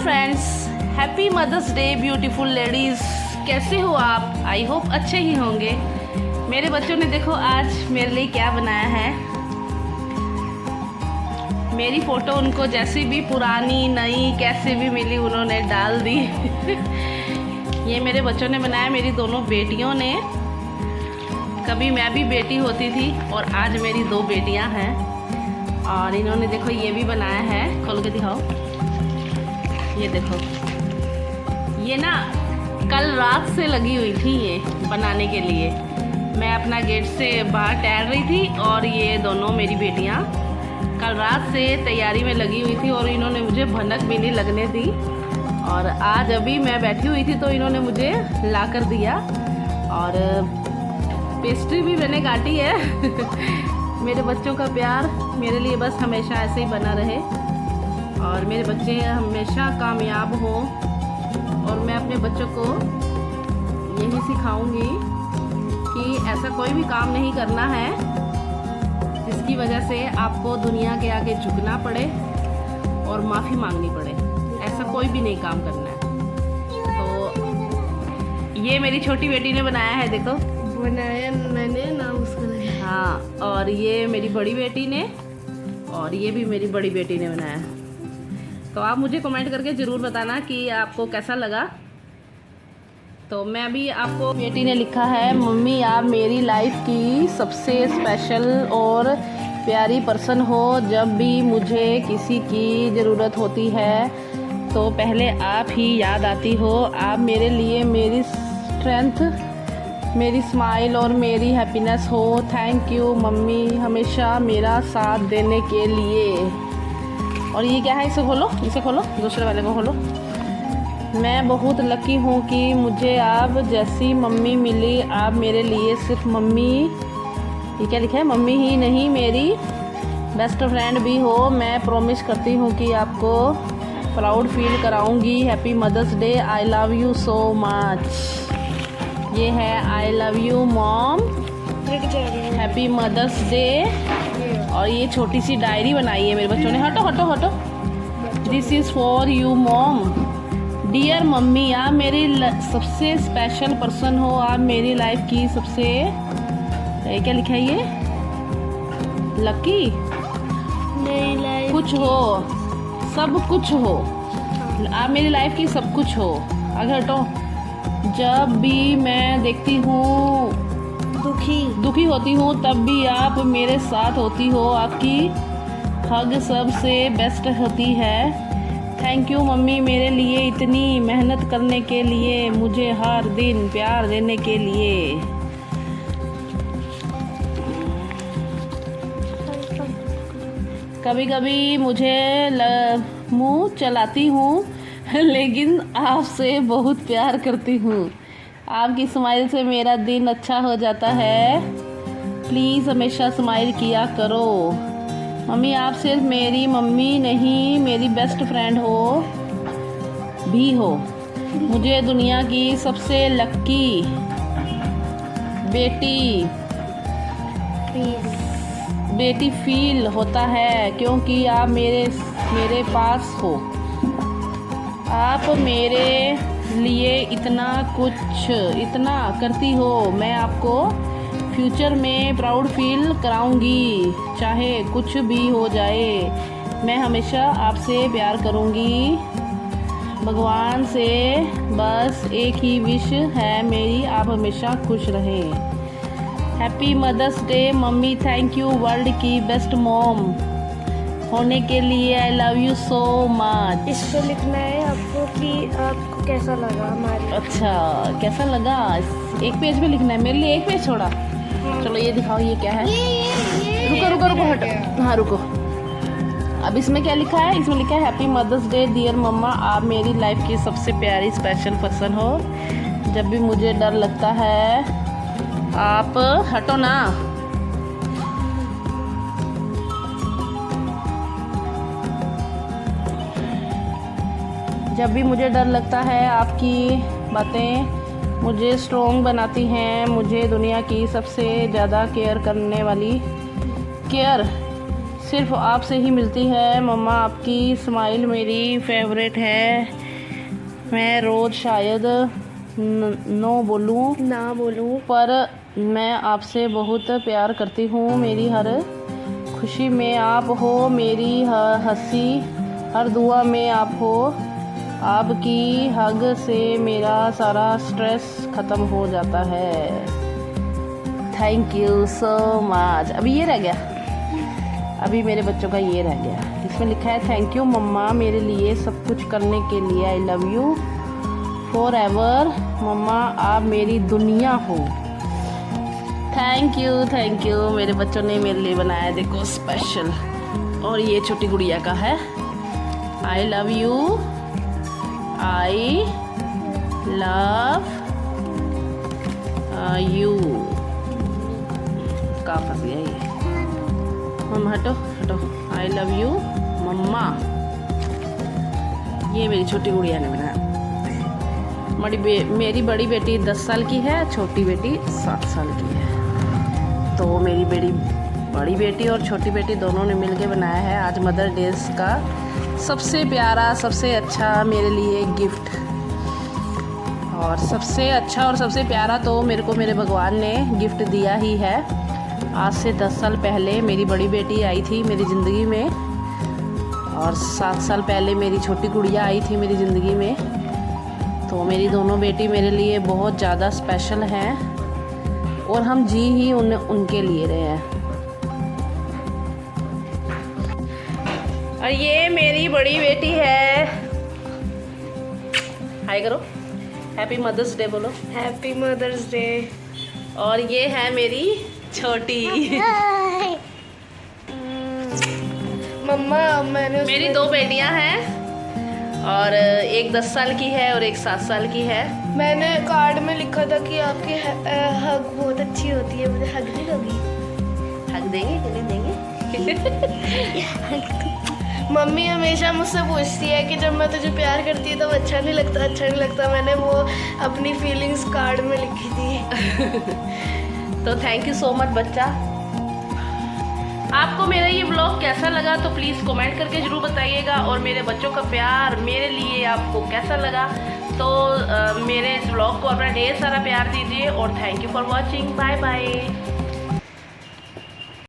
Friends, happy mother's day beautiful ladies. कैसे हो आप? आई होप अच्छे ही होंगे। मेरे बच्चों ने देखो आज मेरे लिए क्या बनाया है। मेरी फ़ोटो उनको जैसी भी पुरानी नई कैसे भी मिली उन्होंने डाल दी। ये मेरे बच्चों ने बनाया, मेरी दोनों बेटियों ने। कभी मैं भी बेटी होती थी और आज मेरी दो बेटियां हैं। और इन्होंने देखो ये भी बनाया है, खोल के दिखाओ। ये देखो, ये ना कल रात से लगी हुई थी ये बनाने के लिए। मैं अपना गेट से बाहर टहल रही थी और ये दोनों मेरी बेटियां कल रात से तैयारी में लगी हुई थी और इन्होंने मुझे भनक भी नहीं लगने दी। और आज अभी मैं बैठी हुई थी तो इन्होंने मुझे ला कर दिया। और पेस्ट्री भी मैंने काटी है। मेरे बच्चों का प्यार मेरे लिए बस हमेशा ऐसे ही बना रहे और मेरे बच्चे हमेशा कामयाब हो। और मैं अपने बच्चों को यही सिखाऊंगी कि ऐसा कोई भी काम नहीं करना है जिसकी वजह से आपको दुनिया के आगे झुकना पड़े और माफ़ी मांगनी पड़े। ऐसा कोई भी नहीं काम करना है। तो ये मेरी छोटी बेटी ने बनाया है, देखो बनाया मैंने, नाम उसका लगाया। हाँ, और ये मेरी बड़ी बेटी ने और ये भी मेरी बड़ी बेटी ने बनाया। तो आप मुझे कमेंट करके ज़रूर बताना कि आपको कैसा लगा। तो मैं अभी आपको, बेटी ने लिखा है, मम्मी आप मेरी लाइफ की सबसे स्पेशल और प्यारी पर्सन हो। जब भी मुझे किसी की ज़रूरत होती है तो पहले आप ही याद आती हो। आप मेरे लिए मेरी स्ट्रेंथ, मेरी स्माइल और मेरी हैप्पीनेस हो। थैंक यू मम्मी, हमेशा मेरा साथ देने के लिए। और ये क्या है, इसे खोलो, इसे खोलो, दूसरे वाले को खोलो। मैं बहुत लकी हूँ कि मुझे आप जैसी मम्मी मिली। आप मेरे लिए सिर्फ मम्मी, ये क्या लिखा है, मम्मी ही नहीं मेरी बेस्ट फ्रेंड भी हो। मैं प्रॉमिस करती हूँ कि आपको प्राउड फील कराऊंगी। Happy mother's day, I love you so much. ये है I love you mom, happy mother's day. और ये छोटी सी डायरी बनाई है मेरे बच्चों ने। हटो हटो हटो। This is for you mom. Dear mummy, आप मेरी सबसे स्पेशल पर्सन हो। आप मेरी लाइफ की सबसे, क्या लिखा है ये, लकी कुछ हो, सब कुछ हो। आप मेरी लाइफ की सब कुछ हो। आगे हटो। जब भी मैं देखती हूँ दुखी होती हूँ तब भी आप मेरे साथ होती हो। आपकी हग सबसे बेस्ट होती है। थैंक यू मम्मी, मेरे लिए इतनी मेहनत करने के लिए, मुझे हर दिन प्यार देने के लिए। कभी कभी मुझे मुँह चलाती हूँ लेकिन आपसे बहुत प्यार करती हूँ। आपकी स्माइल से मेरा दिन अच्छा हो जाता है। प्लीज़ हमेशा स्माइल किया करो। मम्मी आप सिर्फ मेरी मम्मी नहीं, मेरी बेस्ट फ्रेंड भी हो। मुझे दुनिया की सबसे लकी बेटी फील होता है क्योंकि आप मेरे पास हो। आप मेरे लिए इतना करती हो। मैं आपको फ्यूचर में प्राउड फील कराऊंगी। चाहे कुछ भी हो जाए, मैं हमेशा आपसे प्यार करूंगी। भगवान से बस एक ही विश है मेरी, आप हमेशा खुश रहें। Happy mother's day mummy, thank you world की बेस्ट मॉम होने के लिए। I love you so much. इस पे लिखना है आपको कि आपको कैसा लगा हमारे। अच्छा, कैसा लगा, एक पेज पे लिखना है। मेरे लिए एक पेज छोड़ा। चलो ये दिखाओ, ये क्या है। रुको हटो। हाँ रुको। अब इसमें क्या लिखा है? इसमें लिखा है हैप्पी मदर्स डे डियर मम्मा, आप मेरी लाइफ की सबसे प्यारी स्पेशल पर्सन हो। जब भी मुझे डर लगता है, आप हटो ना। जब भी मुझे डर लगता है, आपकी बातें मुझे स्ट्रॉन्ग बनाती हैं। मुझे दुनिया की सबसे ज़्यादा केयर सिर्फ आपसे ही मिलती है। मम्मा आपकी स्माइल मेरी फेवरेट है। मैं रोज़ शायद नो बोलूं ना बोलूं, पर मैं आपसे बहुत प्यार करती हूँ। मेरी हर खुशी में आप हो, मेरी हंसी हर दुआ में आप हो। आपकी हग से मेरा सारा स्ट्रेस ख़त्म हो जाता है। Thank you so much. अभी ये रह गया, अभी मेरे बच्चों का ये रह गया। इसमें लिखा है थैंक यू मम्मा मेरे लिए सब कुछ करने के लिए। I love you forever मम्मा, आप मेरी दुनिया हो। Thank you. मेरे बच्चों ने मेरे लिए बनाया देखो स्पेशल। और ये छोटी गुड़िया का है। I love you, I love you. कहाँ फंस गया ये? मम्मा हटो हटो। आई लव यू मम्मा। ये मेरी छोटी गुड़िया ने बनाया। मेरी बड़ी बेटी 10 साल की है, छोटी बेटी 7 साल की है। तो मेरी बड़ी बेटी और छोटी बेटी दोनों ने मिलके बनाया है आज मदर डेज का सबसे प्यारा, सबसे अच्छा मेरे लिए गिफ्ट। और सबसे अच्छा और सबसे प्यारा तो मेरे को मेरे भगवान ने गिफ्ट दिया ही है। आज से 10 साल पहले मेरी बड़ी बेटी आई थी मेरी ज़िंदगी में, और 7 साल पहले मेरी छोटी गुड़िया आई थी मेरी ज़िंदगी में। तो मेरी दोनों बेटी मेरे लिए बहुत ज़्यादा स्पेशल हैं और हम जी ही उनके लिए रहे हैं। और ये मेरी बड़ी बेटी है। हाय करो, हैप्पी मदर्स डे बोलो। Happy mother's day. और ये है मेरी छोटी मम्मा मैंने मेरी 2 बेटियां हैं, और एक 10 साल की है और एक 7 साल की है। मैंने कार्ड में लिखा था कि आपकी हग बहुत अच्छी होती है, मुझे हग नहीं दोगी? हक देंगे कि नहीं देंगे? मम्मी हमेशा मुझसे पूछती है कि जब मैं तुझे प्यार करती है तो अच्छा नहीं लगता, अच्छा नहीं लगता। मैंने वो अपनी फीलिंग्स कार्ड में लिखी थी। तो थैंक यू सो मच बच्चा। आपको मेरा ये ब्लॉग कैसा लगा तो प्लीज़ कमेंट करके ज़रूर बताइएगा। और मेरे बच्चों का प्यार मेरे लिए आपको कैसा लगा तो मेरे इस ब्लॉग को अपना ढेर सारा प्यार दीजिए। और thank you for watching. Bye bye.